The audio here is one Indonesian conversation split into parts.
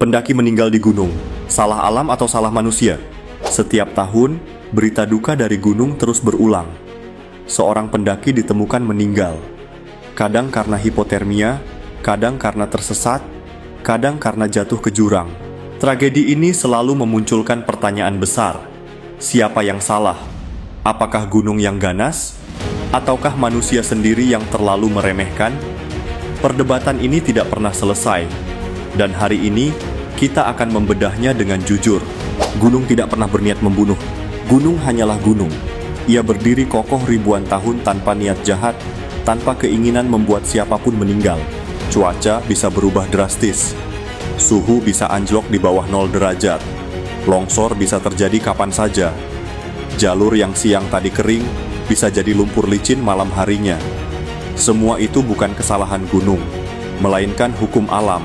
Pendaki meninggal di gunung. Salah alam atau salah manusia? Setiap tahun, berita duka dari gunung terus berulang. Seorang pendaki ditemukan meninggal. Kadang karena hipotermia, kadang karena tersesat, kadang karena jatuh ke jurang. Tragedi ini selalu memunculkan pertanyaan besar. Siapa yang salah? Apakah gunung yang ganas? Ataukah manusia sendiri yang terlalu meremehkan? Perdebatan ini tidak pernah selesai. Dan hari ini, kita akan membedahnya dengan jujur. Gunung tidak pernah berniat membunuh. Gunung hanyalah gunung. Ia berdiri kokoh ribuan tahun tanpa niat jahat, tanpa keinginan membuat siapapun meninggal. Cuaca bisa berubah drastis. Suhu bisa anjlok di bawah 0 derajat. Longsor bisa terjadi kapan saja. Jalur yang siang tadi kering bisa jadi lumpur licin malam harinya. Semua itu bukan kesalahan gunung, melainkan hukum alam.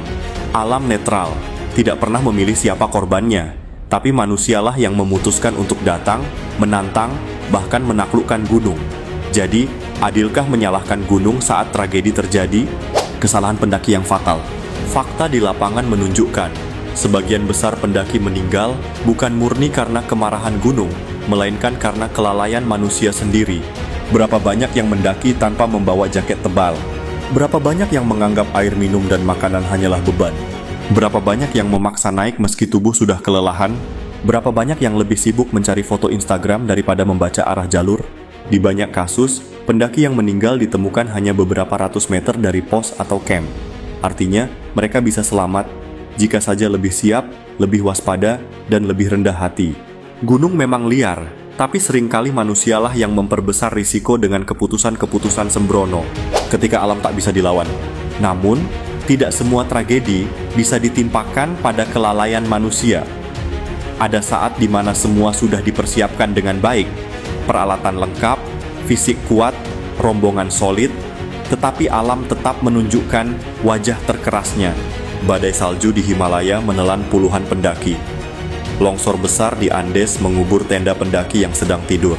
Alam netral, tidak pernah memilih siapa korbannya, tapi manusialah yang memutuskan untuk datang, menantang, bahkan menaklukkan gunung. Jadi, adilkah menyalahkan gunung saat tragedi terjadi? Kesalahan pendaki yang fatal. Fakta di lapangan menunjukkan, sebagian besar pendaki meninggal bukan murni karena kemarahan gunung, melainkan karena kelalaian manusia sendiri. Berapa banyak yang mendaki tanpa membawa jaket tebal? Berapa banyak yang menganggap air minum dan makanan hanyalah beban? Berapa banyak yang memaksa naik meski tubuh sudah kelelahan? Berapa banyak yang lebih sibuk mencari foto Instagram daripada membaca arah jalur? Di banyak kasus, pendaki yang meninggal ditemukan hanya beberapa ratus meter dari pos atau camp. Artinya, mereka bisa selamat jika saja lebih siap, lebih waspada, dan lebih rendah hati. Gunung memang liar, tapi seringkali manusialah yang memperbesar risiko dengan keputusan-keputusan sembrono ketika alam tak bisa dilawan. Namun, tidak semua tragedi bisa ditimpakan pada kelalaian manusia. Ada saat di mana semua sudah dipersiapkan dengan baik, peralatan lengkap, fisik kuat, rombongan solid, tetapi alam tetap menunjukkan wajah terkerasnya. Badai salju di Himalaya menelan puluhan pendaki. Longsor besar di Andes mengubur tenda pendaki yang sedang tidur.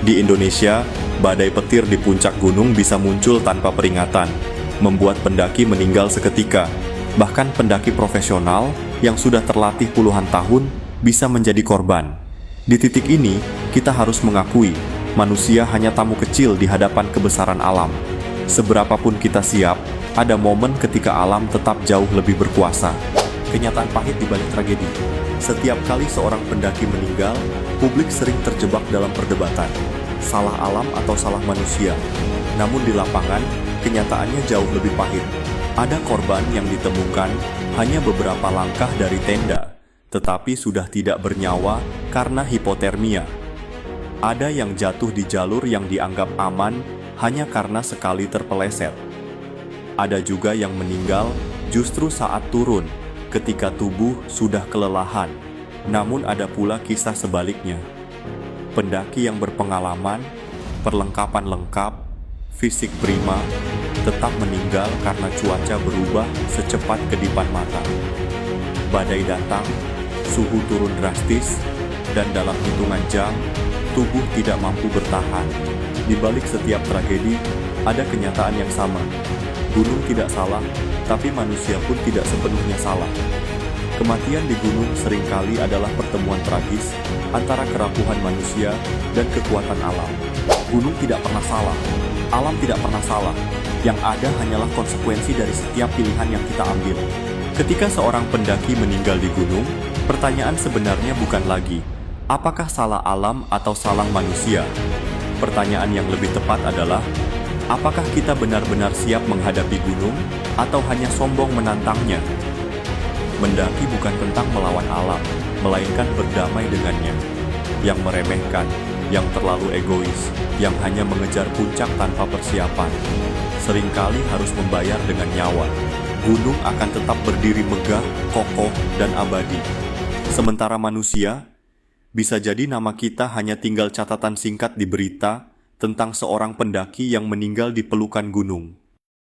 Di Indonesia, badai petir di puncak gunung bisa muncul tanpa peringatan, membuat pendaki meninggal seketika. Bahkan pendaki profesional yang sudah terlatih puluhan tahun bisa menjadi korban. Di titik ini, kita harus mengakui, manusia hanya tamu kecil di hadapan kebesaran alam. Seberapapun kita siap, ada momen ketika alam tetap jauh lebih berkuasa. Kenyataan pahit di balik tragedi. Setiap kali seorang pendaki meninggal, publik sering terjebak dalam perdebatan. Salah alam atau salah manusia? Namun di lapangan, kenyataannya jauh lebih pahit. Ada korban yang ditemukan hanya beberapa langkah dari tenda, tetapi sudah tidak bernyawa karena hipotermia. Ada yang jatuh di jalur yang dianggap aman hanya karena sekali terpeleset. Ada juga yang meninggal justru saat turun, ketika tubuh sudah kelelahan. Namun ada pula kisah sebaliknya. Pendaki yang berpengalaman, perlengkapan lengkap, fisik prima, tetap meninggal karena cuaca berubah secepat kedipan mata. Badai datang, suhu turun drastis, dan dalam hitungan jam, tubuh tidak mampu bertahan. Di balik setiap tragedi, ada kenyataan yang sama. Gunung tidak salah, tapi manusia pun tidak sepenuhnya salah. Kematian di gunung seringkali adalah pertemuan tragis antara kerapuhan manusia dan kekuatan alam. Gunung tidak pernah salah, alam tidak pernah salah. Yang ada hanyalah konsekuensi dari setiap pilihan yang kita ambil. Ketika seorang pendaki meninggal di gunung, pertanyaan sebenarnya bukan lagi, apakah salah alam atau salah manusia? Pertanyaan yang lebih tepat adalah, apakah kita benar-benar siap menghadapi gunung atau hanya sombong menantangnya? Mendaki bukan tentang melawan alam, melainkan berdamai dengannya. Yang meremehkan, yang terlalu egois, yang hanya mengejar puncak tanpa persiapan, seringkali harus membayar dengan nyawa. Gunung akan tetap berdiri megah, kokoh, dan abadi. Sementara manusia, bisa jadi nama kita hanya tinggal catatan singkat di berita tentang seorang pendaki yang meninggal di pelukan gunung.